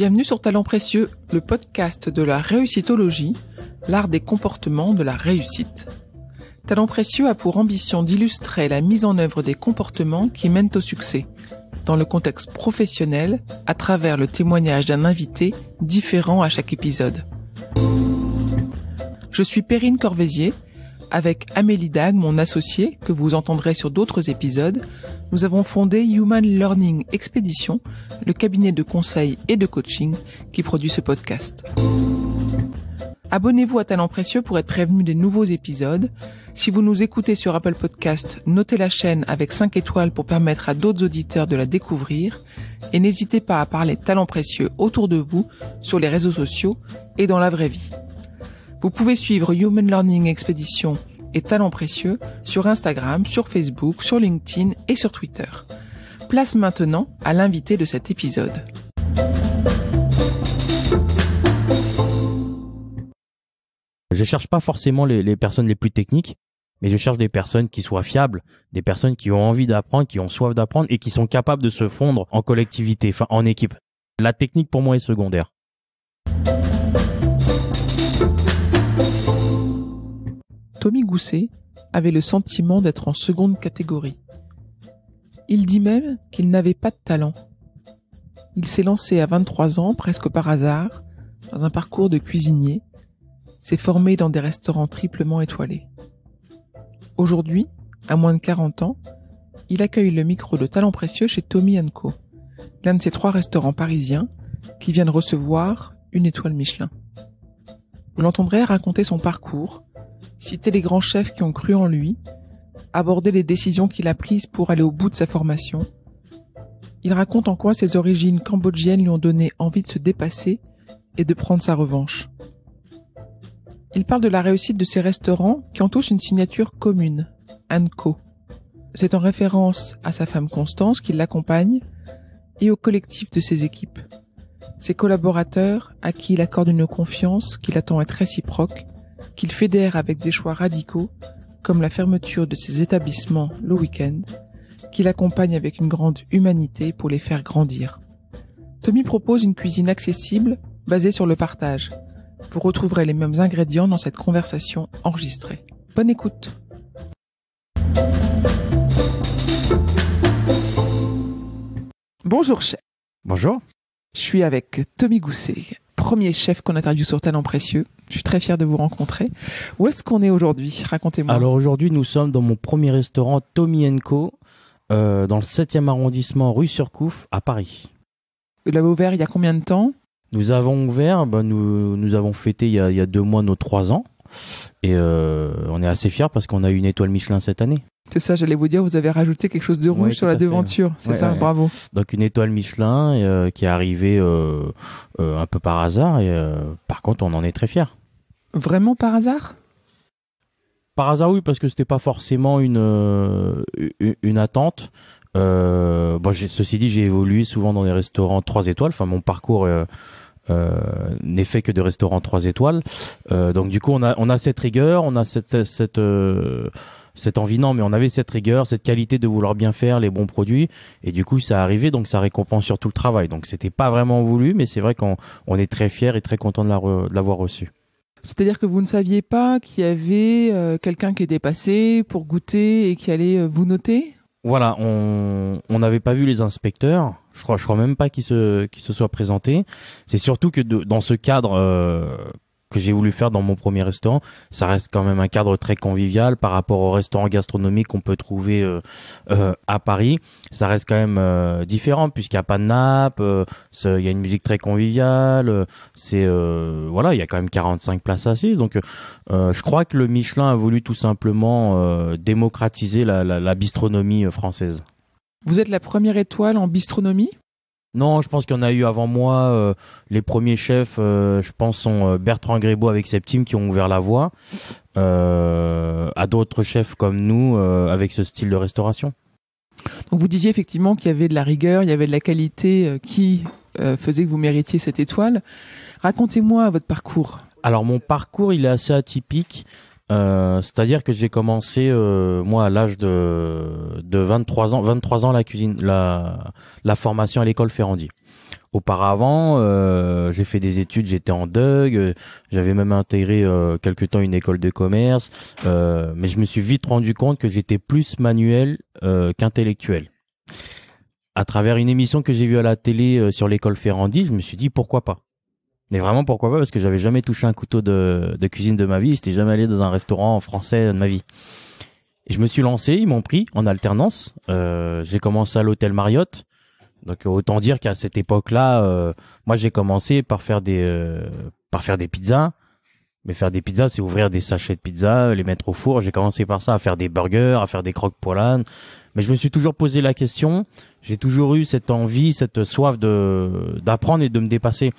Bienvenue sur Talents Précieux, le podcast de la réussitologie, l'art des comportements de la réussite. Talents Précieux a pour ambition d'illustrer la mise en œuvre des comportements qui mènent au succès, dans le contexte professionnel, à travers le témoignage d'un invité différent à chaque épisode. Je suis Perrine Corvézier. Avec Amélie Dag, mon associée, que vous entendrez sur d'autres épisodes, nous avons fondé Human Learning Expedition, le cabinet de conseil et de coaching qui produit ce podcast. Abonnez-vous à Talents Précieux pour être prévenu des nouveaux épisodes. Si vous nous écoutez sur Apple Podcast, notez la chaîne avec 5 étoiles pour permettre à d'autres auditeurs de la découvrir. Et n'hésitez pas à parler de Talents Précieux autour de vous, sur les réseaux sociaux et dans la vraie vie. Vous pouvez suivre Human Learning Expedition et Talents Précieux sur Instagram, sur Facebook, sur LinkedIn et sur Twitter. Place maintenant à l'invité de cet épisode. Je cherche pas forcément les personnes les plus techniques, mais je cherche des personnes qui soient fiables, des personnes qui ont envie d'apprendre, qui ont soif d'apprendre et qui sont capables de se fondre en collectivité, enfin en équipe. La technique pour moi est secondaire. Tommy Gousset avait le sentiment d'être en seconde catégorie. Il dit même qu'il n'avait pas de talent. Il s'est lancé à 23 ans, presque par hasard, dans un parcours de cuisinier, s'est formé dans des restaurants triplement étoilés. Aujourd'hui, à moins de 40 ans, il accueille le micro de Talents Précieux chez Tommy & Co, l'un de ces 3 restaurants parisiens qui viennent recevoir une étoile Michelin. Vous l'entendrez raconter son parcours, citer les grands chefs qui ont cru en lui, aborder les décisions qu'il a prises pour aller au bout de sa formation. Il raconte en quoi ses origines cambodgiennes lui ont donné envie de se dépasser et de prendre sa revanche. Il parle de la réussite de ses restaurants qui ont tous une signature commune, & Co. C'est en référence à sa femme Constance qui l'accompagne et au collectif de ses équipes. Ses collaborateurs à qui il accorde une confiance qu'il attend être réciproque, qu'il fédère avec des choix radicaux, comme la fermeture de ses établissements le week-end, qu'il accompagne avec une grande humanité pour les faire grandir. Tommy propose une cuisine accessible, basée sur le partage. Vous retrouverez les mêmes ingrédients dans cette conversation enregistrée. Bonne écoute. Bonjour chef. Bonjour. Je suis avec Tommy Gousset, premier chef qu'on interviewe sur Talents Précieux. Je suis très fier de vous rencontrer. Où est-ce qu'on est aujourd'hui? Racontez-moi. Alors aujourd'hui, nous sommes dans mon premier restaurant Tommy & Co, dans le 7e arrondissement rue Surcouf à Paris. Vous l'avez ouvert il y a combien de temps? Nous avons ouvert, nous avons fêté il y a 2 mois nos 3 ans. Et on est assez fiers parce qu'on a eu une étoile Michelin cette année. C'est ça, j'allais vous dire, vous avez rajouté quelque chose de rouge sur la devanture. C'est ça, bravo. Donc une étoile Michelin qui est arrivée un peu par hasard. Et par contre, on en est très fiers. Vraiment par hasard? Par hasard, oui, parce que c'était pas forcément une attente. Ceci dit, j'ai évolué souvent dans des restaurants 3 étoiles. Enfin, mon parcours n'est fait que de restaurants 3 étoiles. Donc du coup, on a cette rigueur, on a cette envie, non, mais on avait cette rigueur, cette qualité de vouloir bien faire les bons produits. Et du coup, ça arrivait, donc ça récompense surtout le travail. Donc c'était pas vraiment voulu, mais c'est vrai qu'on est très fiers et très contents de l'avoir reçu. C'est-à-dire que vous ne saviez pas qu'il y avait quelqu'un qui était passé pour goûter et qui allait vous noter? Voilà, on n'avait pas vu les inspecteurs. Je crois même pas qu'ils se soient présentés. C'est surtout que dans ce cadre que j'ai voulu faire dans mon premier restaurant, ça reste quand même un cadre très convivial par rapport aux restaurants gastronomiques qu'on peut trouver à Paris. Ça reste quand même différent puisqu'il n'y a pas de nappe, il y a une musique très conviviale, il y a quand même 45 places assises. Donc je crois que le Michelin a voulu tout simplement démocratiser la bistronomie française. Vous êtes la première étoile en bistronomie? Non, je pense qu'il y en a eu avant moi. Les premiers chefs, je pense, sont Bertrand Grébeau avec Septime qui ont ouvert la voie à d'autres chefs comme nous avec ce style de restauration. Donc vous disiez effectivement qu'il y avait de la rigueur, il y avait de la qualité qui faisait que vous méritiez cette étoile. Racontez-moi votre parcours. Alors mon parcours, il est assez atypique. C'est-à-dire que j'ai commencé moi à l'âge de 23 ans la cuisine, la formation à l'école Ferrandi. Auparavant, j'ai fait des études, j'étais en DUG, j'avais même intégré quelque temps une école de commerce, mais je me suis vite rendu compte que j'étais plus manuel qu'intellectuel. À travers une émission que j'ai vue à la télé sur l'école Ferrandi, je me suis dit pourquoi pas. Mais vraiment pourquoi pas, parce que j'avais jamais touché un couteau de cuisine de ma vie, j'étais jamais allé dans un restaurant français de ma vie. Et je me suis lancé, ils m'ont pris en alternance. J'ai commencé à l'hôtel Marriott. Donc autant dire qu'à cette époque-là, moi j'ai commencé par faire des pizzas. Mais faire des pizzas, c'est ouvrir des sachets de pizza, les mettre au four. J'ai commencé par ça, à faire des burgers, à faire des croque-poil âne. Mais je me suis toujours posé la question. J'ai toujours eu cette envie, cette soif d'apprendre et de me dépasser.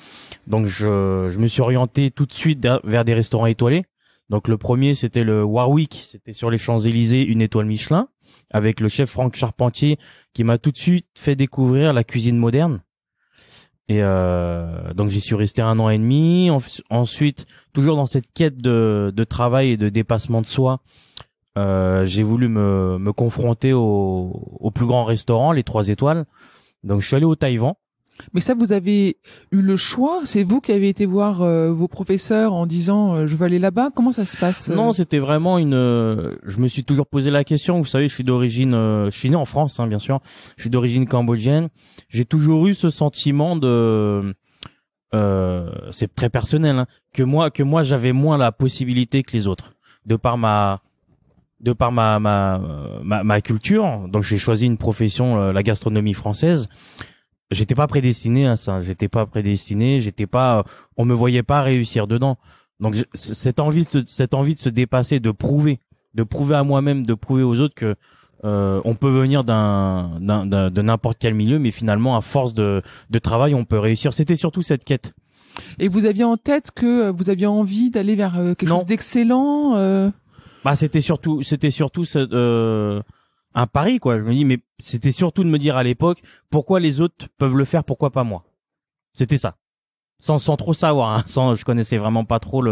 Donc je me suis orienté tout de suite vers des restaurants étoilés. Donc le premier, c'était le Warwick, c'était sur les Champs-Élysées, une étoile Michelin, avec le chef Franck Charpentier, qui m'a tout de suite fait découvrir la cuisine moderne. Et donc j'y suis resté 1 an et demi. Ensuite, toujours dans cette quête de travail et de dépassement de soi, j'ai voulu me confronter au plus grand restaurant, les 3 étoiles. Donc je suis allé au Taïwan. Mais ça, vous avez eu le choix? C'est vous qui avez été voir vos professeurs en disant je veux aller là-bas? Comment ça se passe? Non, c'était vraiment je me suis toujours posé la question. Vous savez, je suis d'origine, je suis né en France, hein, bien sûr. Je suis d'origine cambodgienne. J'ai toujours eu ce sentiment c'est très personnel, hein, que moi j'avais moins la possibilité que les autres, de par ma culture. Donc j'ai choisi une profession, la gastronomie française. J'étais pas prédestiné à ça. On me voyait pas réussir dedans. Donc cette envie de se dépasser, de prouver à moi-même, de prouver aux autres que on peut venir de n'importe quel milieu, mais finalement à force de travail, on peut réussir. C'était surtout cette quête. Et vous aviez en tête que vous aviez envie d'aller vers quelque chose d'excellent? Bah c'était surtout un pari, quoi. Je me dis, mais c'était surtout de me dire à l'époque, pourquoi les autres peuvent le faire, pourquoi pas moi? C'était ça. Sans trop savoir, hein. Je connaissais vraiment pas trop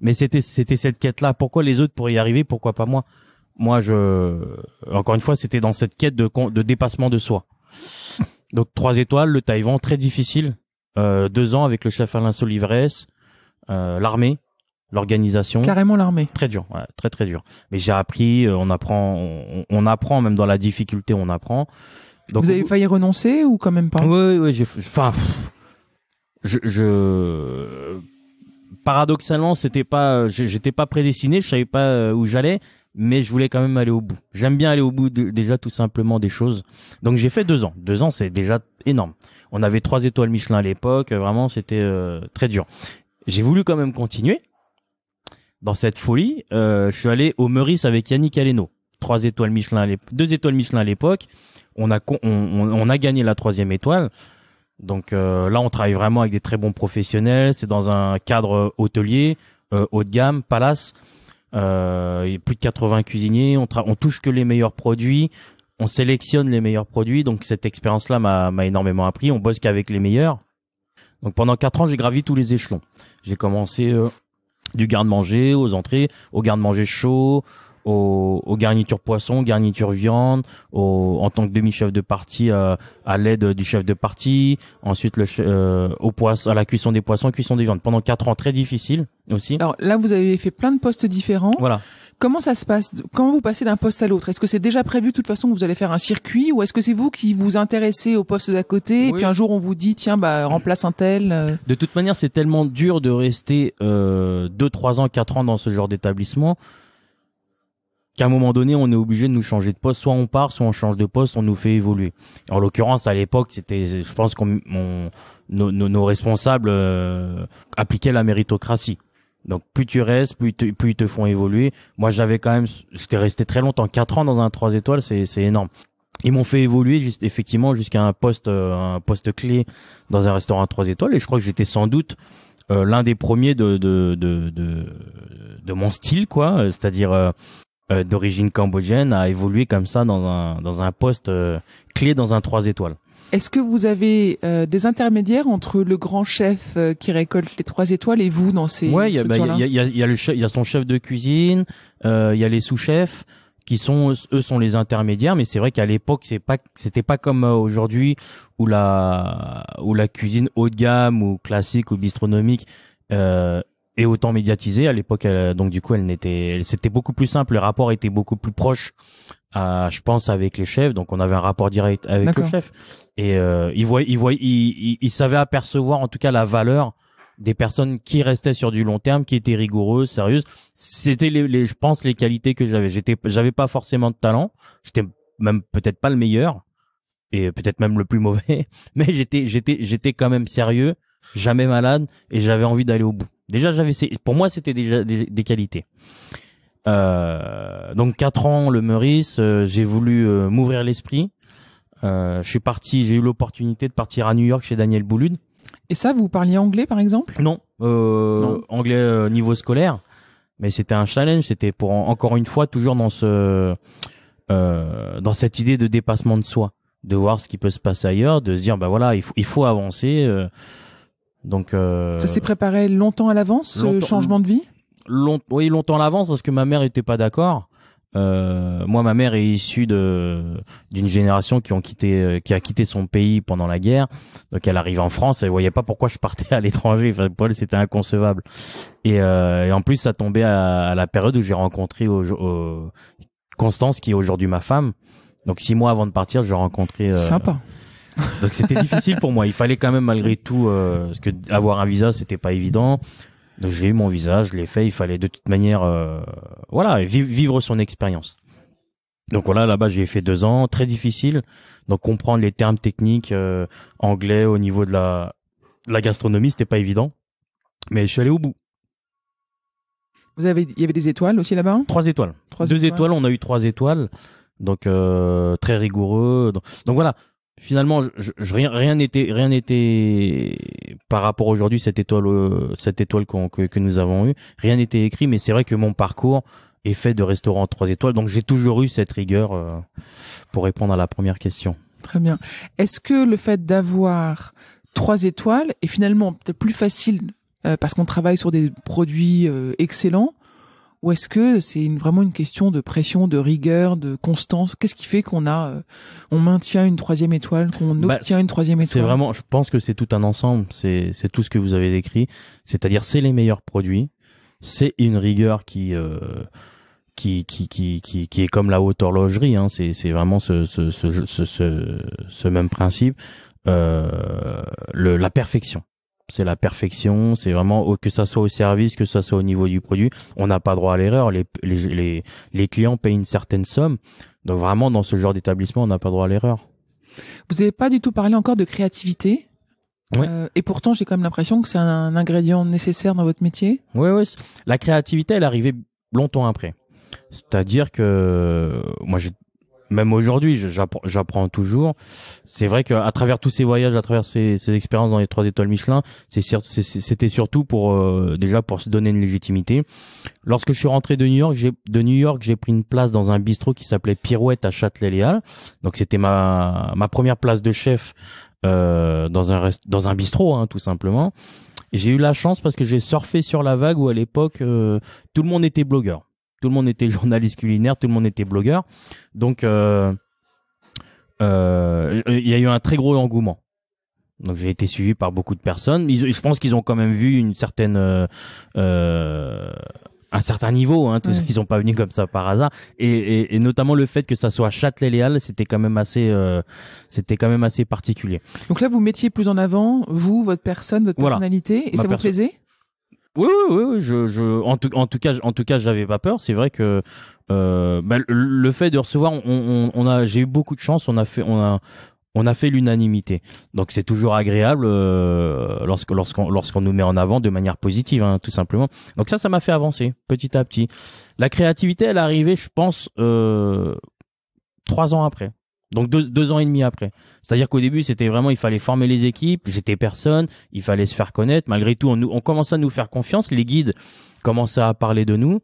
mais c'était cette quête-là. Pourquoi les autres pourraient y arriver, pourquoi pas moi? Moi, encore une fois, c'était dans cette quête de dépassement de soi. Donc, 3 étoiles, le Taïwan, très difficile. 2 ans avec le chef Alain Solivrès, l'armée. L'organisation. Carrément l'armée. Très dur, ouais, très très dur. Mais j'ai appris, on apprend même dans la difficulté, on apprend. Donc, vous avez failli renoncer ou quand même pas? Oui, paradoxalement, j'étais pas prédestiné, je savais pas où j'allais, mais je voulais quand même aller au bout. J'aime bien aller au bout déjà tout simplement des choses. Donc j'ai fait 2 ans. 2 ans, c'est déjà énorme. On avait 3 étoiles Michelin à l'époque, vraiment c'était très dur. J'ai voulu quand même continuer. Dans cette folie, je suis allé au Meurice avec Yannick Aleno. 2 étoiles Michelin à l'époque. On a gagné la 3e étoile. Donc là, on travaille vraiment avec des très bons professionnels. C'est dans un cadre hôtelier, haut de gamme, palace. Il y a plus de 80 cuisiniers. On touche que les meilleurs produits. On sélectionne les meilleurs produits. Donc cette expérience-là m'a énormément appris. On bosse qu'avec les meilleurs. Donc pendant 4 ans, j'ai gravi tous les échelons. J'ai commencé du garde-manger aux entrées, au garde-manger chaud, aux garnitures poisson, garnitures viande, en tant que demi-chef de partie à l'aide du chef de partie, ensuite au poisson, à la cuisson des poissons, cuisson des viandes. Pendant 4 ans, très difficile aussi. Alors là, vous avez fait plein de postes différents. Voilà. Comment ça se passe? Comment vous passez d'un poste à l'autre? Est-ce que c'est déjà prévu de toute façon que vous allez faire un circuit, ou est-ce que c'est vous qui vous intéressez au poste d'à côté, et puis un jour on vous dit tiens remplace un tel? De toute manière, c'est tellement dur de rester 2, 3 ans, 4 ans dans ce genre d'établissement qu'à un moment donné, on est obligé de nous changer de poste. Soit on part, soit on change de poste, on nous fait évoluer. En l'occurrence, à l'époque, je pense nos responsables appliquaient la méritocratie. Donc plus tu restes, plus ils te font évoluer. Moi, j'étais resté très longtemps, 4 ans dans un 3 étoiles, c'est énorme. Ils m'ont fait évoluer effectivement jusqu'à un poste clé dans un restaurant à 3 étoiles, et je crois que j'étais sans doute l'un des premiers de mon style, quoi, c'est-à-dire d'origine cambodgienne, à évoluer comme ça dans un poste clé dans un 3 étoiles. Est-ce que vous avez des intermédiaires entre le grand chef qui récolte les 3 étoiles et vous dans ces il y a son chef de cuisine, il y a les sous-chefs eux sont les intermédiaires, mais c'est vrai qu'à l'époque c'était pas comme aujourd'hui où la cuisine haut de gamme ou classique ou bistronomique est autant médiatisée. À l'époque, donc du coup c'était beaucoup plus simple, le rapport était beaucoup plus proche, je pense, avec les chefs, donc on avait un rapport direct avec D'accord. le chef, et il savait apercevoir en tout cas la valeur des personnes qui restaient sur du long terme, qui étaient rigoureuses, sérieuses. C'était je pense, les qualités que j'avais. J'avais pas forcément de talent. J'étais même peut-être pas le meilleur et peut-être même le plus mauvais, mais j'étais quand même sérieux, jamais malade, et j'avais envie d'aller au bout. Déjà, pour moi, c'était déjà des qualités. Donc 4 ans, le Meurice, j'ai voulu m'ouvrir l'esprit. J'ai eu l'opportunité de partir à New York chez Daniel Boulud. Et ça, vous parliez anglais, par exemple? Non, anglais niveau scolaire, mais c'était un challenge. C'était pour encore une fois toujours dans cette idée de dépassement de soi, de voir ce qui peut se passer ailleurs, de se dire bah voilà, il faut avancer. Donc ça s'est préparé longtemps à l'avance, ce changement de vie? Oui, longtemps à l'avance, parce que ma mère était pas d'accord. Moi, ma mère est issue d'une génération qui a quitté son pays pendant la guerre. Donc, elle arrive en France, elle voyait pas pourquoi je partais à l'étranger. Enfin, pour elle, c'était inconcevable. Et en plus, ça tombait à la période où j'ai rencontré Constance, qui est aujourd'hui ma femme. Donc, 6 mois avant de partir, j'ai rencontré. Sympa. Donc, c'était difficile pour moi. Il fallait quand même, malgré tout, parce que avoir un visa, c'était pas évident. Donc j'ai eu mon visa, je l'ai fait. Il fallait de toute manière, vivre son expérience. Donc voilà, là-bas j'ai fait 2 ans, très difficile. Donc comprendre les termes techniques anglais au niveau de la gastronomie, c'était pas évident. Mais je suis allé au bout. Il y avait des étoiles aussi là-bas? 3 étoiles. 2 étoiles, on a eu 3 étoiles. Donc très rigoureux. Donc voilà. Finalement, rien n'était par rapport à aujourd'hui, cette étoile que nous avons eue. Rien n'était écrit, mais c'est vrai que mon parcours est fait de restaurants 3 étoiles. Donc j'ai toujours eu cette rigueur pour répondre à la première question. Très bien. Est-ce que le fait d'avoir 3 étoiles est finalement peut-être plus facile parce qu'on travaille sur des produits excellents, ou est-ce que c'est vraiment une question de pression, de rigueur, de constance? Qu'est-ce qui fait qu'on maintient une 3e étoile, qu'on obtient une 3e étoile? C'est vraiment, je pense que c'est tout un ensemble. C'est tout ce que vous avez décrit. C'est-à-dire, c'est les meilleurs produits. C'est une rigueur qui est comme la haute horlogerie, hein. C'est vraiment ce même principe. La perfection. C'est la perfection, c'est vraiment, que ça soit au service, que ça soit au niveau du produit, on n'a pas droit à l'erreur. Les clients payent une certaine somme, donc vraiment dans ce genre d'établissement, on n'a pas droit à l'erreur. Vous n'avez pas du tout parlé encore de créativité, oui. Et pourtant j'ai quand même l'impression que c'est un ingrédient nécessaire dans votre métier. Oui, la créativité, elle arrivait longtemps après. C'est-à-dire que moi, même aujourd'hui, j'apprends toujours. C'est vrai qu'à travers tous ces voyages, à travers ces expériences dans les 3 étoiles Michelin, c'était surtout déjà pour se donner une légitimité. Lorsque je suis rentré de New York, j'ai pris une place dans un bistrot qui s'appelait Pirouette à Châtelet-Léal. Donc c'était ma première place de chef dans un bistrot, hein, tout simplement. Et j'ai eu la chance parce que j'ai surfé sur la vague où à l'époque tout le monde était blogueur. Tout le monde était journaliste culinaire, tout le monde était blogueur. Donc, il y a eu un très gros engouement. Donc, j'ai été suivi par beaucoup de personnes. Je pense qu'ils ont quand même vu un certain niveau, hein. Ouais. Ils sont pas venus comme ça par hasard. Et notamment le fait que ça soit Châtelet-Léal, c'était quand même assez particulier. Donc là, vous mettiez plus en avant, vous, votre personne, votre personnalité, et ça vous plaisait? Oui. En tout cas, j'avais pas peur. C'est vrai que le fait de recevoir, j'ai eu beaucoup de chance. On a fait l'unanimité. Donc c'est toujours agréable lorsqu'on nous met en avant de manière positive, hein, tout simplement. Donc ça m'a fait avancer petit à petit. La créativité, elle est arrivée, je pense, 3 ans après. Donc 2 ans et demi après. C'est-à-dire qu'au début, c'était vraiment, il fallait former les équipes, j'étais personne, il fallait se faire connaître. Malgré tout, on commençait à nous faire confiance, les guides commençaient à parler de nous.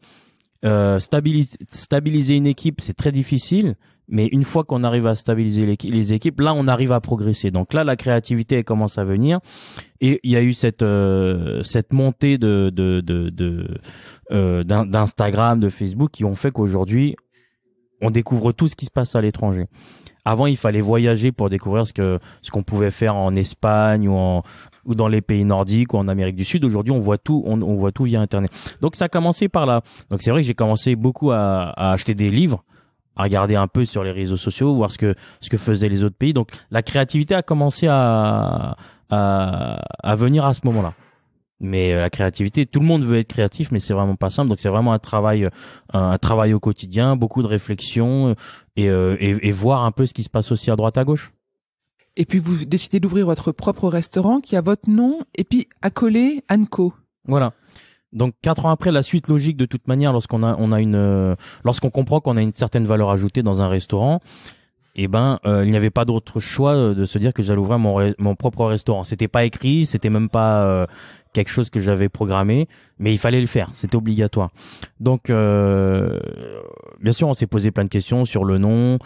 Stabiliser une équipe, c'est très difficile, mais une fois qu'on arrive à stabiliser les équipes, là, on arrive à progresser. Donc là, la créativité, elle commence à venir, et il y a eu cette montée d'Instagram, de Facebook, qui ont fait qu'aujourd'hui, on découvre tout ce qui se passe à l'étranger. Avant, il fallait voyager pour découvrir ce qu'on pouvait faire en Espagne ou dans les pays nordiques ou en Amérique du Sud. Aujourd'hui, on voit tout, on voit tout via Internet. Donc, ça a commencé par là. Donc, c'est vrai que j'ai commencé beaucoup à acheter des livres, à regarder un peu sur les réseaux sociaux, voir ce que faisaient les autres pays. Donc, la créativité a commencé à venir à ce moment-là. Mais la créativité, tout le monde veut être créatif, mais c'est vraiment pas simple. Donc c'est vraiment un travail au quotidien, beaucoup de réflexion et voir un peu ce qui se passe aussi à droite à gauche. Et puis vous décidez d'ouvrir votre propre restaurant qui a votre nom et puis accolé Anco. Voilà. Donc 4 ans après, la suite logique de toute manière, lorsqu'on comprend qu'on a une certaine valeur ajoutée dans un restaurant, il n'y avait pas d'autre choix de se dire que j'allais ouvrir mon propre restaurant. C'était pas écrit, c'était même pas quelque chose que j'avais programmé, mais il fallait le faire, c'était obligatoire. Donc, bien sûr, on s'est posé plein de questions sur le nom.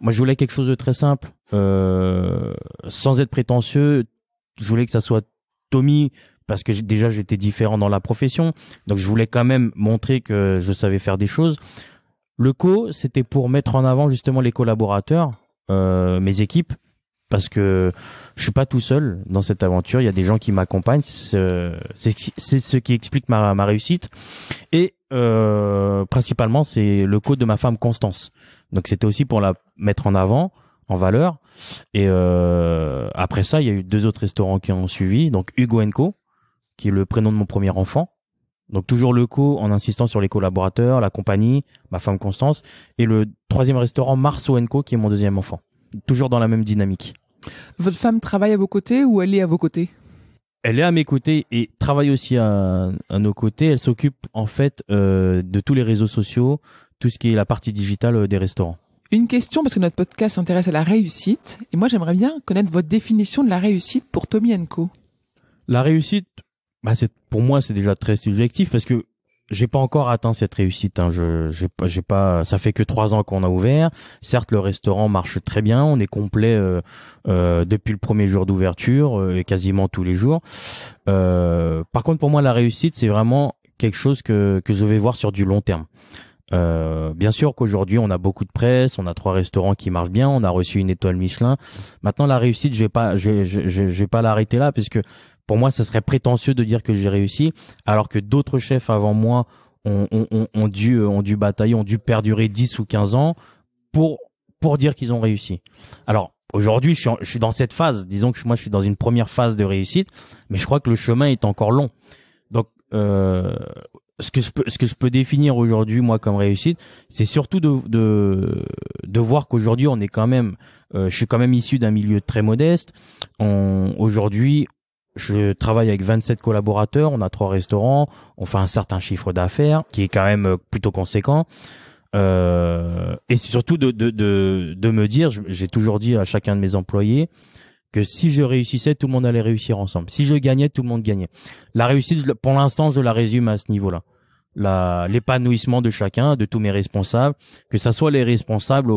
Moi, je voulais quelque chose de très simple, sans être prétentieux. Je voulais que ça soit Tommy, parce que déjà, j'étais différent dans la profession. Donc, je voulais quand même montrer que je savais faire des choses. Le co, c'était pour mettre en avant justement les collaborateurs, mes équipes, parce que je suis pas tout seul dans cette aventure. Il y a des gens qui m'accompagnent. C'est ce qui explique ma réussite. Et principalement, c'est le co de ma femme Constance. Donc c'était aussi pour la mettre en avant, en valeur. Et après ça, il y a eu 2 autres restaurants qui ont suivi. Donc Hugo & Co, qui est le prénom de mon premier enfant. Donc toujours le co en insistant sur les collaborateurs, la compagnie, ma femme Constance. Et le 3e restaurant Marceau & Co, qui est mon 2e enfant. Toujours dans la même dynamique. Votre femme travaille à vos côtés ou elle est à vos côtés? Elle est à mes côtés et travaille aussi à nos côtés. Elle s'occupe en fait de tous les réseaux sociaux, tout ce qui est la partie digitale des restaurants. Une question, parce que notre podcast s'intéresse à la réussite. Et moi, j'aimerais bien connaître votre définition de la réussite pour Tommy & Co. La réussite, pour moi, c'est déjà très subjectif parce que j'ai pas encore atteint cette réussite. J'ai pas. Ça fait que 3 ans qu'on a ouvert. Certes, le restaurant marche très bien. On est complet depuis le premier jour d'ouverture et quasiment tous les jours. Par contre, pour moi, la réussite, c'est vraiment quelque chose que je vais voir sur du long terme. Bien sûr qu'aujourd'hui, on a beaucoup de presse. On a 3 restaurants qui marchent bien. On a reçu une étoile Michelin. Maintenant, la réussite, je vais pas l'arrêter là, puisque pour moi, ça serait prétentieux de dire que j'ai réussi, alors que d'autres chefs avant moi ont dû batailler, ont dû perdurer 10 ou 15 ans pour dire qu'ils ont réussi. Alors, aujourd'hui, je suis dans cette phase. Disons que moi, je suis dans une première phase de réussite, mais je crois que le chemin est encore long. Donc, ce que je peux définir aujourd'hui, moi, comme réussite, c'est surtout de voir qu'aujourd'hui, on est quand même, je suis quand même issu d'un milieu très modeste. Aujourd'hui, je travaille avec 27 collaborateurs, on a 3 restaurants, on fait un certain chiffre d'affaires qui est quand même plutôt conséquent. Et surtout de me dire, j'ai toujours dit à chacun de mes employés que si je réussissais, tout le monde allait réussir ensemble. Si je gagnais, tout le monde gagnait. La réussite, pour l'instant, je la résume à ce niveau-là. L'épanouissement de chacun, de tous mes responsables, que ça soit les responsables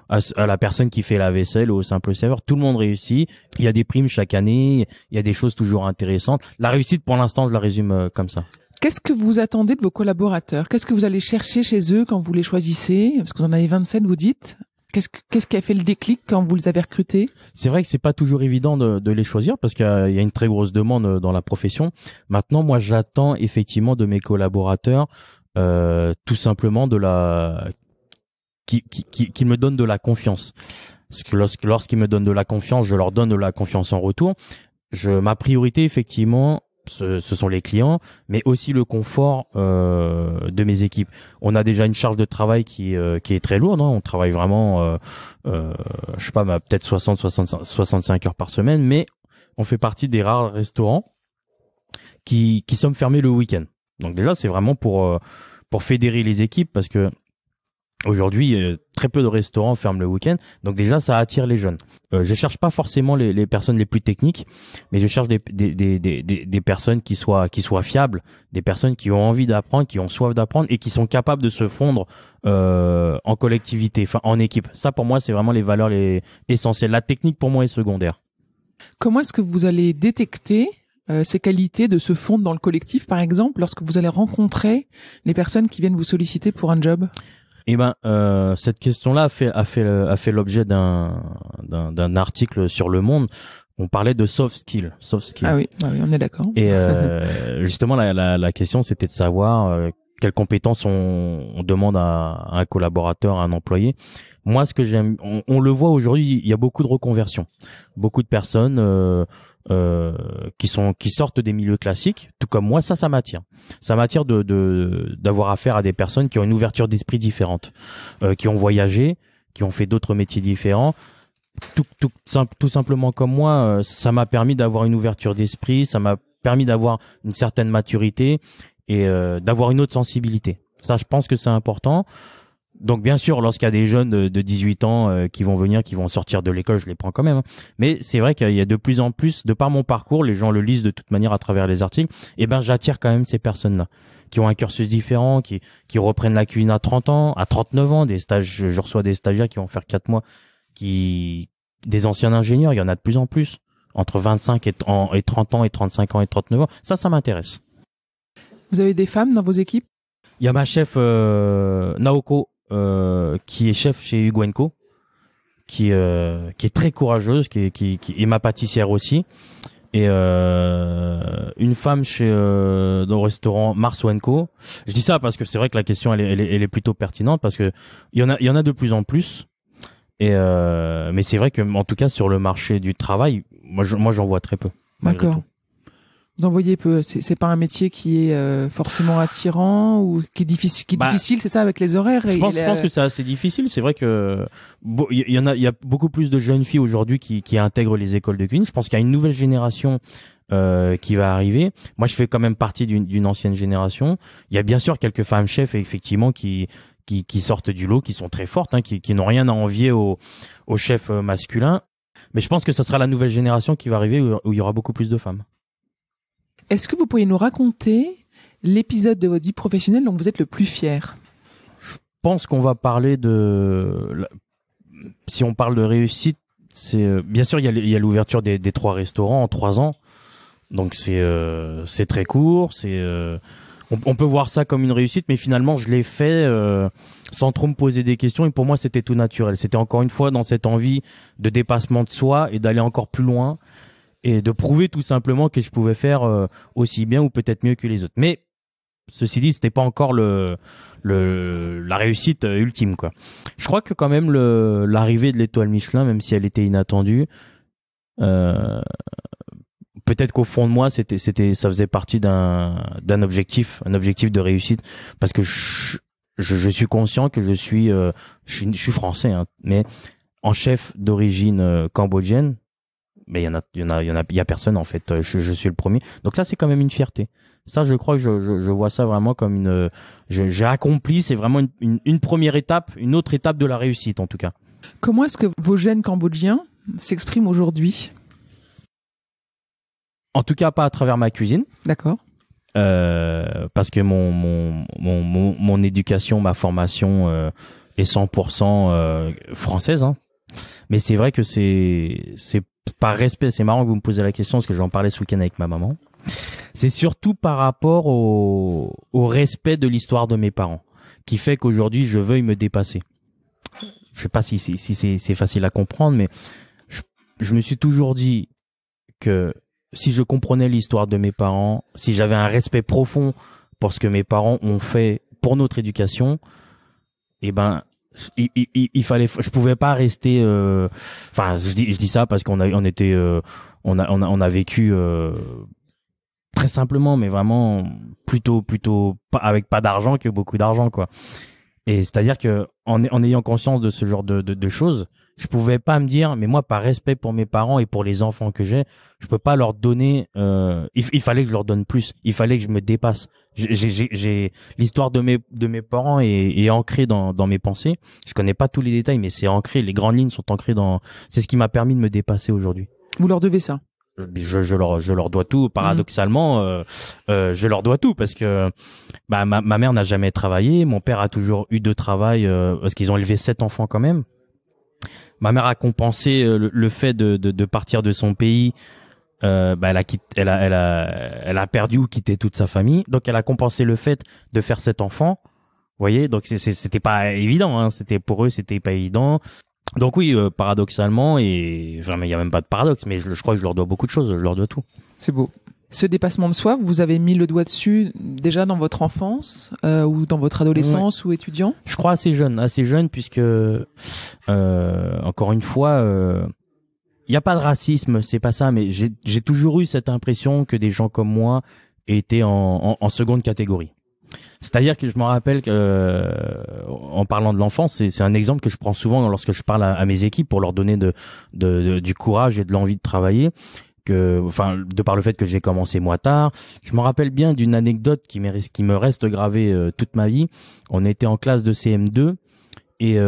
à la personne qui fait la vaisselle ou au simple serveur, tout le monde réussit. Il y a des primes chaque année, il y a des choses toujours intéressantes. La réussite, pour l'instant, je la résume comme ça. Qu'est-ce que vous attendez de vos collaborateurs? Qu'est-ce que vous allez chercher chez eux quand vous les choisissez? Parce que vous en avez 27, vous dites. Qu'est-ce qui a fait le déclic quand vous les avez recrutés? C'est vrai que c'est pas toujours évident de les choisir parce qu'il y a une très grosse demande dans la profession. Maintenant, moi, j'attends effectivement de mes collaborateurs tout simplement qu'ils me donnent de la confiance. Parce que lorsqu'ils me donnent de la confiance, je leur donne de la confiance en retour. Ma priorité, effectivement, ce sont les clients, mais aussi le confort de mes équipes. On a déjà une charge de travail qui est très lourde, hein. On travaille vraiment, je sais pas, peut-être 65 heures par semaine, mais on fait partie des rares restaurants qui sommes fermés le week-end. Donc déjà, c'est vraiment pour fédérer les équipes, parce que aujourd'hui, très peu de restaurants ferment le week-end, donc déjà ça attire les jeunes. Je cherche pas forcément les personnes les plus techniques, mais je cherche des personnes qui soient fiables, des personnes qui ont envie d'apprendre, qui ont soif d'apprendre et qui sont capables de se fondre en collectivité, enfin en équipe. Ça pour moi c'est vraiment les valeurs essentielles. La technique pour moi est secondaire. Comment est-ce que vous allez détecter ces qualités de se fondre dans le collectif, par exemple, lorsque vous allez rencontrer les personnes qui viennent vous solliciter pour un job? Eh ben, cette question-là a fait l'objet d'un article sur Le Monde. On parlait de soft skills. Ah oui, on est d'accord. Et justement, la question, c'était de savoir quelles compétences on demande à un collaborateur, à un employé. Moi, ce que j'aime, on le voit aujourd'hui, il y a beaucoup de reconversions, beaucoup de personnes qui sortent des milieux classiques, tout comme moi. Ça m'attire. Ça m'attire d'avoir affaire à des personnes qui ont une ouverture d'esprit différente, qui ont voyagé, qui ont fait d'autres métiers différents. Tout simplement comme moi, ça m'a permis d'avoir une ouverture d'esprit, ça m'a permis d'avoir une certaine maturité et d'avoir une autre sensibilité. Ça, je pense que c'est important. Donc bien sûr, lorsqu'il y a des jeunes de 18 ans qui vont venir, qui vont sortir de l'école, je les prends quand même. Mais c'est vrai qu'il y a de plus en plus, de par mon parcours, les gens le lisent de toute manière à travers les articles, et ben j'attire quand même ces personnes-là qui ont un cursus différent, qui reprennent la cuisine à 30 ans, à 39 ans, des stages, je reçois des stagiaires qui vont faire 4 mois, des anciens ingénieurs, il y en a de plus en plus, entre 25 et 30 ans et 35 ans et 39 ans. Ça m'intéresse. Vous avez des femmes dans vos équipes? Il y a ma chef Naoko, qui est chef chez Hugo & Co, qui est très courageuse, qui est ma pâtissière aussi, et une femme chez dans le restaurant Mars & Co. Je dis ça parce que c'est vrai que la question elle est plutôt pertinente, parce que il y en a de plus en plus, et mais c'est vrai que en tout cas sur le marché du travail, moi j'en vois très peu. D'accord. Vous en voyez peu. C'est pas un métier qui est forcément attirant ou qui est difficile, c'est ça, avec les horaires. Je pense que c'est assez difficile. C'est vrai que il y a beaucoup plus de jeunes filles aujourd'hui qui intègrent les écoles de cuisine. Je pense qu'il y a une nouvelle génération qui va arriver. Moi, je fais quand même partie d'une ancienne génération. Il y a bien sûr quelques femmes chefs, effectivement, qui sortent du lot, qui sont très fortes, hein, qui n'ont rien à envier aux chefs masculins. Mais je pense que ça sera la nouvelle génération qui va arriver où il y aura beaucoup plus de femmes. Est-ce que vous pourriez nous raconter l'épisode de votre vie professionnelle dont vous êtes le plus fier? Je pense qu'on va parler si on parle de réussite, c'est bien sûr il y a l'ouverture des 3 restaurants en 3 ans. Donc c'est très court, on peut voir ça comme une réussite, mais finalement je l'ai fait sans trop me poser des questions, et pour moi c'était tout naturel. C'était encore une fois dans cette envie de dépassement de soi et d'aller encore plus loin, et de prouver tout simplement que je pouvais faire aussi bien ou peut-être mieux que les autres. Mais ceci dit, c'était pas encore la réussite ultime, quoi. Je crois que quand même l'arrivée de l'étoile Michelin, même si elle était inattendue, peut-être qu'au fond de moi, ça faisait partie d'un objectif, un objectif de réussite, parce que je suis conscient que je suis français, hein, mais en chef d'origine cambodgienne. Mais il y a personne en fait. Je suis le premier. Donc ça, c'est quand même une fierté. Ça, je crois que je vois ça vraiment comme j'ai accompli. C'est vraiment une première étape, une autre étape de la réussite en tout cas. Comment est-ce que vos gènes cambodgiens s'expriment aujourd'hui? En tout cas, pas à travers ma cuisine. D'accord. Parce que mon éducation, ma formation est 100% française. Hein. Mais c'est vrai que c'est par respect. C'est marrant que vous me posez la question, parce que j'en parlais ce week-end avec ma maman. C'est surtout par rapport au respect de l'histoire de mes parents qui fait qu'aujourd'hui je veuille me dépasser. Je sais pas si c'est facile à comprendre, mais je me suis toujours dit que si je comprenais l'histoire de mes parents, si j'avais un respect profond pour ce que mes parents ont fait pour notre éducation, eh ben je pouvais pas rester enfin je dis ça parce qu'on a vécu très simplement, mais vraiment plutôt avec pas d'argent que beaucoup d'argent, quoi. Et c'est-à-dire que en ayant conscience de ce genre de choses, je pouvais pas me dire, mais moi, par respect pour mes parents et pour les enfants que je peux pas leur donner. Il fallait que je leur donne plus. Il fallait que je me dépasse. J'ai l'histoire de mes parents est ancrée dans mes pensées. Je connais pas tous les détails, mais c'est ancré. Les grandes lignes sont ancrées c'est ce qui m'a permis de me dépasser aujourd'hui. Vous leur devez ça? Je leur dois tout. Paradoxalement, je leur dois tout, parce que ma mère n'a jamais travaillé. Mon père a toujours eu de travail parce qu'ils ont élevé 7 enfants quand même. Ma mère a compensé le fait de partir de son pays. Elle a perdu ou quitté toute sa famille. Donc elle a compensé le fait de faire 7 enfants voyez, donc c'était pas évident, hein. C'était pour eux, c'était pas évident. Donc oui, paradoxalement, et enfin, mais il y a même pas de paradoxe, mais je crois que je leur dois beaucoup de choses, je leur dois tout. C'est beau. Ce dépassement de soi, vous avez mis le doigt dessus déjà dans votre enfance ou dans votre adolescence ou étudiant? Je crois assez jeune, puisque encore une fois, il y a pas de racisme, c'est pas ça, mais j'ai toujours eu cette impression que des gens comme moi étaient en seconde catégorie. C'est-à-dire que je me rappelle que, en parlant de l'enfance, c'est un exemple que je prends souvent lorsque je parle à mes équipes pour leur donner du courage et de l'envie de travailler. Enfin, de par le fait que j'ai commencé moi tard, je me rappelle bien d'une anecdote qui me reste gravée toute ma vie. On était en classe de CM2 et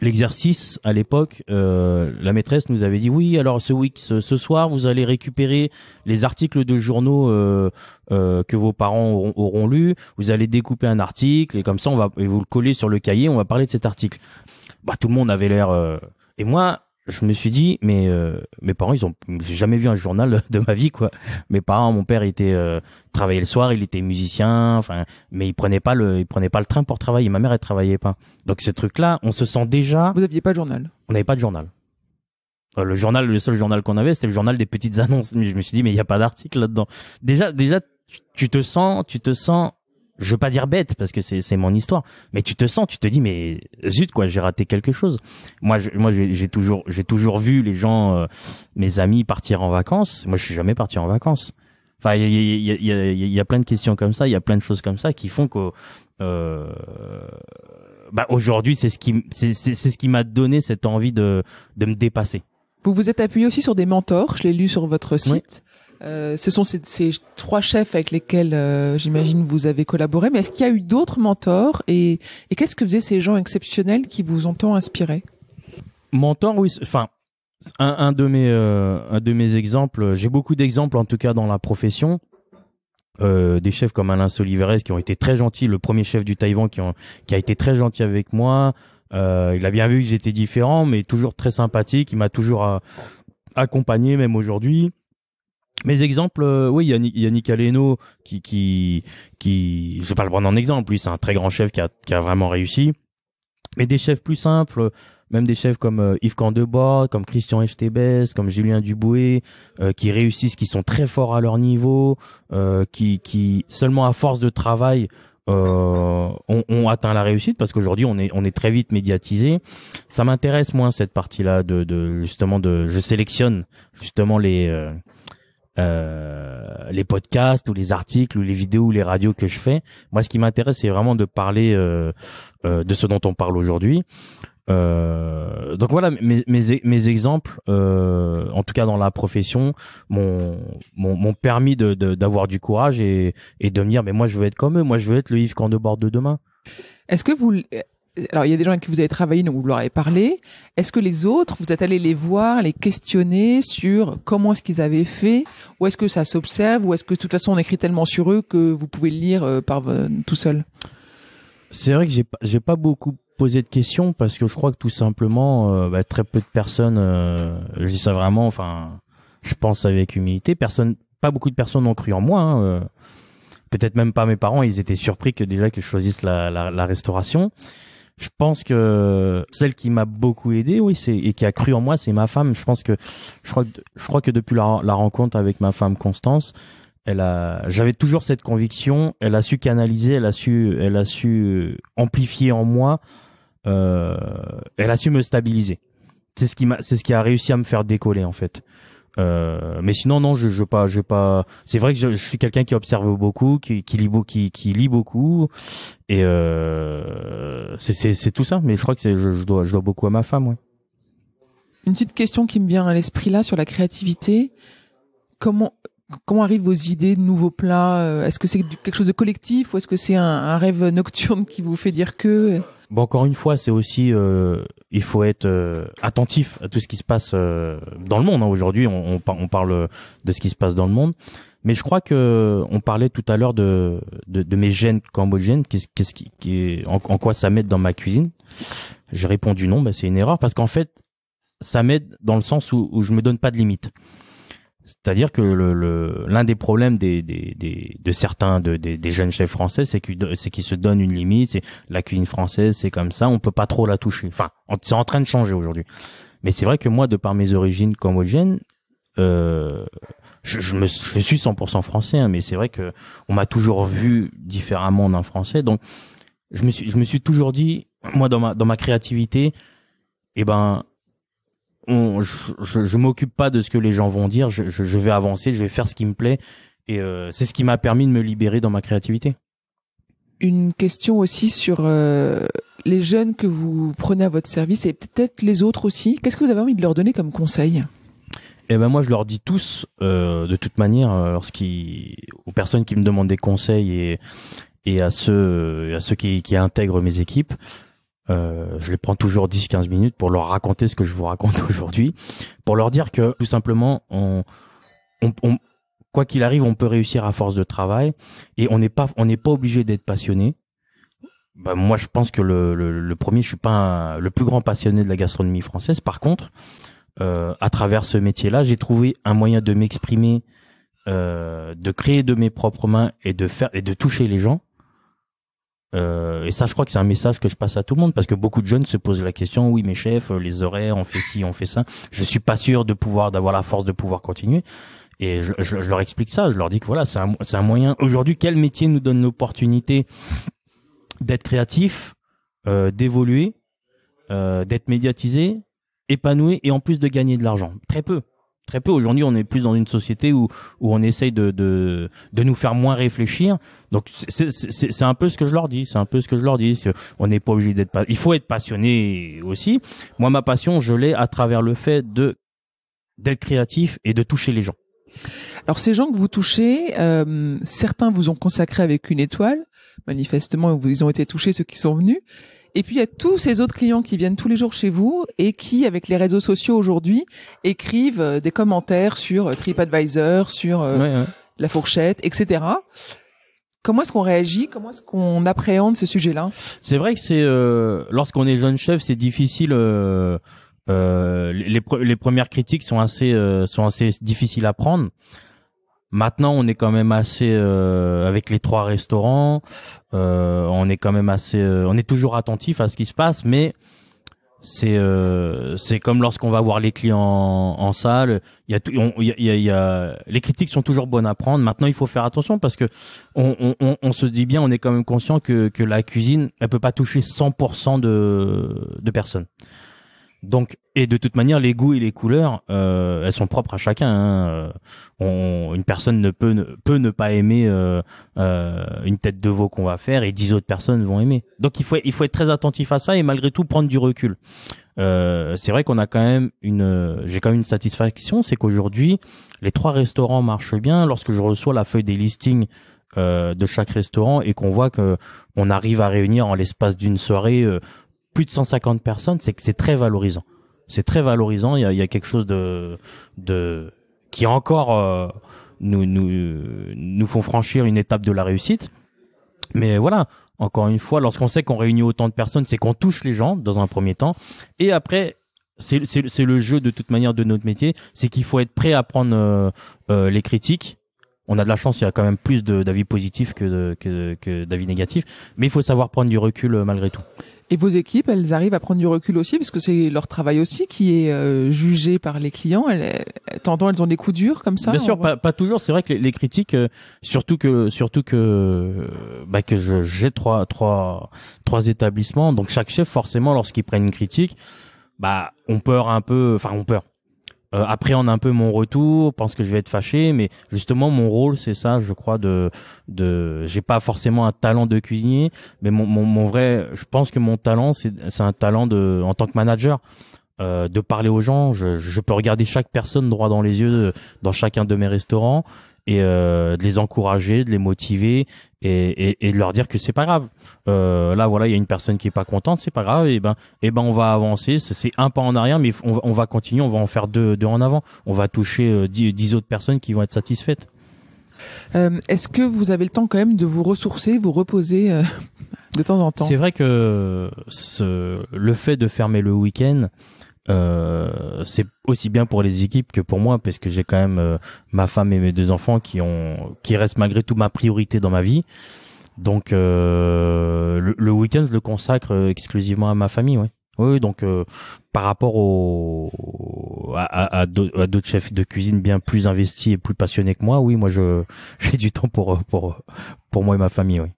l'exercice à l'époque, la maîtresse nous avait dit oui, alors ce soir vous allez récupérer les articles de journaux que vos parents auront lus, vous allez découper un article et comme ça et vous le coller sur le cahier, on va parler de cet article. Bah tout le monde avait l'air et moi je me suis dit mais mes parents j'ai jamais vu un journal de ma vie quoi. Mes parents, mon père travaillait le soir, il était musicien, enfin mais il prenait pas le train pour travailler, ma mère elle travaillait pas. Donc ce truc là, on se sent déjà. Vous aviez pas de journal? On n'avait pas de journal. Le seul journal qu'on avait, c'était le journal des petites annonces. Mais je me suis dit mais il y a pas d'article là-dedans. Déjà tu te sens je veux pas dire bête parce que c'est mon histoire, mais tu te dis mais zut quoi, j'ai raté quelque chose. Moi j'ai toujours vu les gens, mes amis partir en vacances. Moi je suis jamais parti en vacances. Enfin il y a plein de questions comme ça, il y a plein de choses comme ça qui font que aujourd'hui c'est ce qui m'a donné cette envie de me dépasser. Vous vous êtes appuyé aussi sur des mentors, je l'ai lu sur votre site. Oui. Ce sont ces 3 chefs avec lesquels j'imagine vous avez collaboré, mais est-ce qu'il y a eu d'autres mentors et qu'est-ce que faisaient ces gens exceptionnels qui vous ont tant inspiré? Mentors, oui, enfin un de mes exemples, j'ai beaucoup d'exemples en tout cas dans la profession, des chefs comme Alain Soliveres qui ont été très gentils, le premier chef du Taïwan qui a été très gentil avec moi, il a bien vu que j'étais différent mais toujours très sympathique, il m'a toujours accompagné même aujourd'hui. Mes exemples, oui, Yannick Aleno qui, je vais pas le prendre en exemple, lui c'est un très grand chef qui a vraiment réussi. Mais des chefs plus simples, même des chefs comme Yves Candebord, comme Christian Echtebès, comme Julien Duboué, qui réussissent, qui sont très forts à leur niveau, qui seulement à force de travail ont atteint la réussite, parce qu'aujourd'hui on est très vite médiatisé. Ça m'intéresse moins cette partie-là je sélectionne justement les podcasts ou les articles ou les vidéos ou les radios que je fais. Moi, ce qui m'intéresse, c'est vraiment de parler de ce dont on parle aujourd'hui. Donc voilà, mes exemples, en tout cas dans la profession, m'ont permis d'avoir du courage et de me dire, mais moi je veux être comme eux, moi je veux être le Yves Candebord de demain. Est-ce que alors il y a des gens avec qui vous avez travaillé, donc vous leur avez parlé. Est-ce que les autres, vous êtes allés les voir, les questionner sur comment est-ce qu'ils avaient fait, ou est-ce que ça s'observe, ou est-ce que de toute façon on écrit tellement sur eux que vous pouvez le lire tout seul? C'est vrai que j'ai pas beaucoup posé de questions parce que je crois que tout simplement très peu de personnes, je dis ça vraiment, enfin je pense avec humilité, pas beaucoup de personnes ont cru en moi. Hein, peut-être même pas mes parents, ils étaient surpris que déjà que je choisisse la restauration. Je pense que celle qui m'a beaucoup aidé, oui, et qui a cru en moi, c'est ma femme. Je crois que depuis la rencontre avec ma femme Constance, j'avais toujours cette conviction. Elle a su canaliser, elle a su amplifier en moi. Elle a su me stabiliser. C'est ce qui a réussi à me faire décoller en fait. Mais sinon non, je pas. C'est vrai que je suis quelqu'un qui observe beaucoup, qui lit beaucoup, et c'est tout ça. Mais je crois que je dois beaucoup à ma femme, ouais. Une petite question qui me vient à l'esprit là sur la créativité. Comment arrivent vos idées de nouveaux plats? Est-ce que c'est quelque chose de collectif ou est-ce que c'est un rêve nocturne qui vous fait dire que... Bon, encore une fois, c'est aussi il faut être attentif à tout ce qui se passe dans le monde. Hein. Aujourd'hui, on parle de ce qui se passe dans le monde, mais je crois que on parlait tout à l'heure de mes gènes cambodgiennes. En quoi ça m'aide dans ma cuisine? J'ai répondu non, c'est une erreur parce qu'en fait, ça m'aide dans le sens où je me donne pas de limite. C'est-à-dire que l'un des problèmes de certains des jeunes chefs français, c'est qu'ils se donnent une limite. C'est la cuisine française, c'est comme ça, on peut pas trop la toucher. Enfin, c'est en train de changer aujourd'hui. Mais c'est vrai que moi, de par mes origines cambodgiennes, je suis 100% français, hein, mais c'est vrai que on m'a toujours vu différemment d'un Français. Donc, je me suis toujours dit, moi, dans ma créativité, eh ben, je m'occupe pas de ce que les gens vont dire. Je vais avancer, je vais faire ce qui me plaît, et c'est ce qui m'a permis de me libérer dans ma créativité. Une question aussi sur les jeunes que vous prenez à votre service et peut-être les autres aussi. Qu'est-ce que vous avez envie de leur donner comme conseil? Eh ben moi je leur dis tous, de toute manière, aux personnes qui me demandent des conseils et à ceux qui intègrent mes équipes. Je les prends toujours 10-15 minutes pour leur raconter ce que je vous raconte aujourd'hui, pour leur dire que tout simplement, quoi qu'il arrive, on peut réussir à force de travail et on n'est pas obligé d'être passionné. Bah, moi, je pense que le premier, je suis pas le plus grand passionné de la gastronomie française. Par contre, à travers ce métier-là, j'ai trouvé un moyen de m'exprimer, de créer de mes propres mains et de toucher les gens. Et ça, je crois que c'est un message que je passe à tout le monde parce que beaucoup de jeunes se posent la question, oui, mais chef, les horaires, on fait ci, on fait ça. Je suis pas sûr d'avoir la force de pouvoir continuer. Et je leur explique ça. Je leur dis que voilà, c'est un moyen. Aujourd'hui, quel métier nous donne l'opportunité d'être créatif, d'évoluer, d'être médiatisé, épanoui et en plus de gagner de l'argent? Très peu. Très peu. Aujourd'hui, on est plus dans une société où on essaye de nous faire moins réfléchir. Donc, c'est un peu ce que je leur dis. On n'est pas obligé il faut être passionné aussi. Moi, ma passion, je l'ai à travers le fait d'être créatif et de toucher les gens. Alors, ces gens que vous touchez, certains vous ont consacré avec une étoile. Manifestement, ils ont été touchés, ceux qui sont venus. Et puis, il y a tous ces autres clients qui viennent tous les jours chez vous et qui, avec les réseaux sociaux aujourd'hui, écrivent des commentaires sur TripAdvisor, sur La Fourchette, etc. Comment est-ce qu'on réagit? Comment est-ce qu'on appréhende ce sujet-là? C'est vrai que lorsqu'on est jeune chef, c'est difficile. Les premières critiques sont assez difficiles à prendre. Maintenant, on est quand même assez avec les 3 restaurants, on est quand même assez, on est toujours attentif à ce qui se passe, mais c'est comme lorsqu'on va voir les clients en salle. Il y a les critiques sont toujours bonnes à prendre. Maintenant, il faut faire attention parce que on se dit bien, on est quand même conscient que la cuisine, elle peut pas toucher 100% de personnes. Donc, et de toute manière, les goûts et les couleurs, elles sont propres à chacun. Hein. Une personne peut ne pas aimer une tête de veau qu'on va faire et 10 autres personnes vont aimer. Donc, il faut être très attentif à ça et malgré tout prendre du recul. C'est vrai qu'on a quand même j'ai quand même une satisfaction, c'est qu'aujourd'hui, les 3 restaurants marchent bien. Lorsque je reçois la feuille des listings de chaque restaurant et qu'on voit que on arrive à réunir en l'espace d'une soirée plus de 150 personnes, c'est que c'est très valorisant. C'est très valorisant. Il y a quelque chose qui encore nous font franchir une étape de la réussite. Mais voilà, encore une fois, lorsqu'on sait qu'on réunit autant de personnes, c'est qu'on touche les gens dans un premier temps. Et après, c'est le jeu de toute manière de notre métier, c'est qu'il faut être prêt à prendre les critiques. On a de la chance, il y a quand même plus d'avis positifs que d'avis négatifs, mais il faut savoir prendre du recul malgré tout. Et vos équipes, elles arrivent à prendre du recul aussi, parce que c'est leur travail aussi qui est jugé par les clients. T'entends, elles ont des coups durs comme ça? Bien sûr, pas toujours. C'est vrai que les critiques, surtout que j'ai trois établissements. Donc chaque chef, forcément, lorsqu'il prend une critique, on appréhende un peu mon retour, pense que je vais être fâché, mais justement mon rôle c'est ça, je crois, j'ai pas forcément un talent de cuisinier, mais mon vrai, je pense que mon talent c'est un talent en tant que manager, de parler aux gens. Je peux regarder chaque personne droit dans les yeux dans chacun de mes restaurants et de les encourager, de les motiver et de leur dire que c'est pas grave. Là voilà, il y a une personne qui est pas contente, c'est pas grave, et ben on va avancer, c'est un pas en arrière, mais on va continuer, on va en faire deux en avant. On va toucher 10 autres personnes qui vont être satisfaites. Est-ce que vous avez le temps quand même de vous ressourcer, vous reposer de temps en temps? C'est vrai que le fait de fermer le week-end, c'est aussi bien pour les équipes que pour moi, parce que j'ai quand même ma femme et mes 2 enfants qui restent malgré tout ma priorité dans ma vie. Donc le week-end je le consacre exclusivement à ma famille, ouais. Oui, donc par rapport à d'autres chefs de cuisine bien plus investis et plus passionnés que moi, oui, moi j'ai du temps pour moi et ma famille, oui.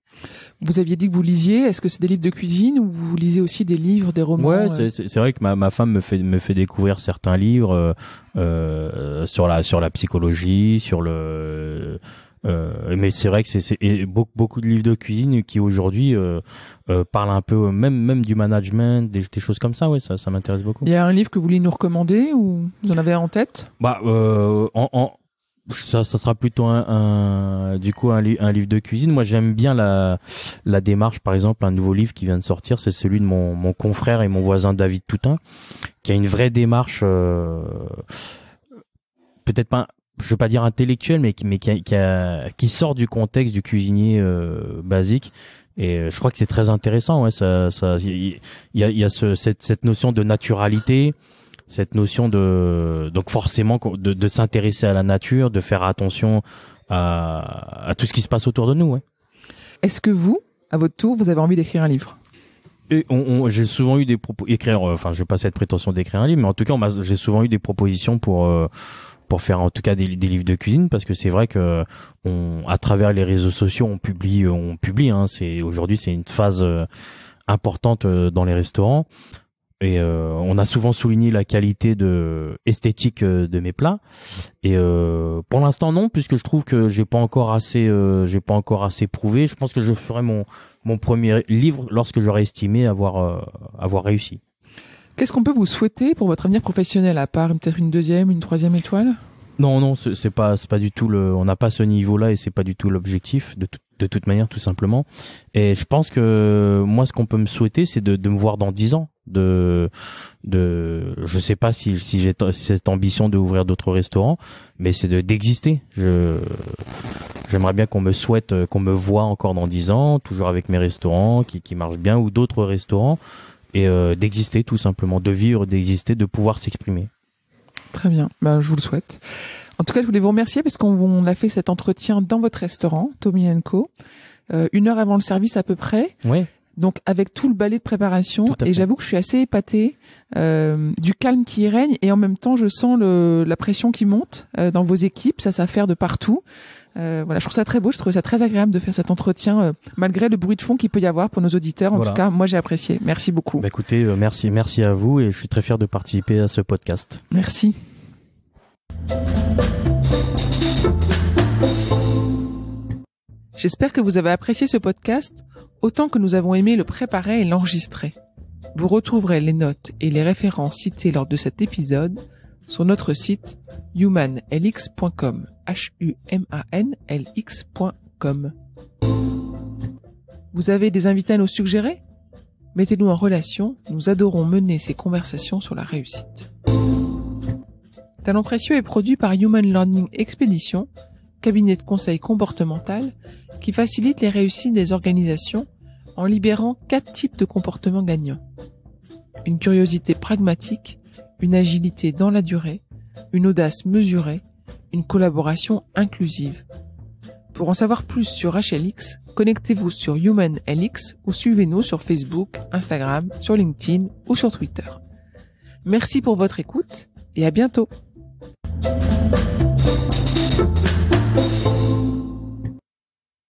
Vous aviez dit que vous lisiez. Est-ce que c'est des livres de cuisine ou vous lisez aussi des livres, des romans? Ouais, c'est vrai que ma femme me fait découvrir certains livres sur la psychologie, sur le mais c'est vrai que c'est beaucoup de livres de cuisine qui aujourd'hui parlent un peu même du management, des choses comme ça. Ouais, ça m'intéresse beaucoup. Il y a un livre que vous voulez nous recommander ou vous en avez en tête? Bah ça sera plutôt du coup un livre de cuisine. Moi j'aime bien la démarche. Par exemple, un nouveau livre qui vient de sortir, c'est celui de mon confrère et mon voisin David Toutain, qui a une vraie démarche peut-être pas, je veux pas dire intellectuelle, mais qui sort du contexte du cuisinier basique. Et je crois que c'est très intéressant. Ouais, il y a cette notion de naturalité, cette notion donc forcément de s'intéresser à la nature, de faire attention à tout ce qui se passe autour de nous. Ouais. Est-ce que vous, à votre tour, vous avez envie d'écrire un livre? Et j'ai souvent eu des j'ai pas cette prétention d'écrire un livre, mais en tout cas j'ai souvent eu des propositions pour faire en tout cas des livres de cuisine, parce que c'est vrai que à travers les réseaux sociaux on publie hein, aujourd'hui c'est une phase importante dans les restaurants, et on a souvent souligné la qualité esthétique de mes plats, et pour l'instant non, puisque je trouve que j'ai pas encore assez prouvé. Je pense que je ferai mon premier livre lorsque j'aurai estimé avoir réussi. Qu'est-ce qu'on peut vous souhaiter pour votre avenir professionnel, à part peut-être une 2e, une 3e étoile? Non, c'est pas du tout on n'a pas ce niveau-là, et c'est pas du tout l'objectif de toute manière, tout simplement. Et je pense que moi, ce qu'on peut me souhaiter, c'est de me voir dans 10 ans. Je sais pas si j'ai cette ambition de ouvrir d'autres restaurants, mais c'est d'exister. J'aimerais bien qu'on me voit encore dans 10 ans, toujours avec mes restaurants qui marchent bien, ou d'autres restaurants. Et d'exister, tout simplement, de vivre, d'exister, de pouvoir s'exprimer. Très bien, je vous le souhaite. En tout cas, je voulais vous remercier parce qu'on a fait cet entretien dans votre restaurant, Tommy & Co, 1 heure avant le service à peu près. Oui. Donc avec tout le balai de préparation, et j'avoue que je suis assez épatée du calme qui y règne, et en même temps je sens la pression qui monte dans vos équipes, ça s'affaire de partout. Voilà, je trouve ça très beau, je trouve ça très agréable de faire cet entretien malgré le bruit de fond qu'il peut y avoir pour nos auditeurs. En tout cas, moi j'ai apprécié. Merci beaucoup. Écoutez, merci à vous, et je suis très fier de participer à ce podcast. Merci. J'espère que vous avez apprécié ce podcast autant que nous avons aimé le préparer et l'enregistrer. Vous retrouverez les notes et les références citées lors de cet épisode sur notre site humanlx.com, humanlx.com. Vous avez des invités à nous suggérer? Mettez-nous en relation, nous adorons mener ces conversations sur la réussite. Talent Précieux est produit par Human Learning Expedition, cabinet de conseil comportemental qui facilite les réussites des organisations en libérant 4 types de comportements gagnants. Une curiosité pragmatique, une agilité dans la durée, une audace mesurée, une collaboration inclusive. Pour en savoir plus sur HLX, connectez-vous sur HumanLX ou suivez-nous sur Facebook, Instagram, sur LinkedIn ou sur Twitter. Merci pour votre écoute et à bientôt.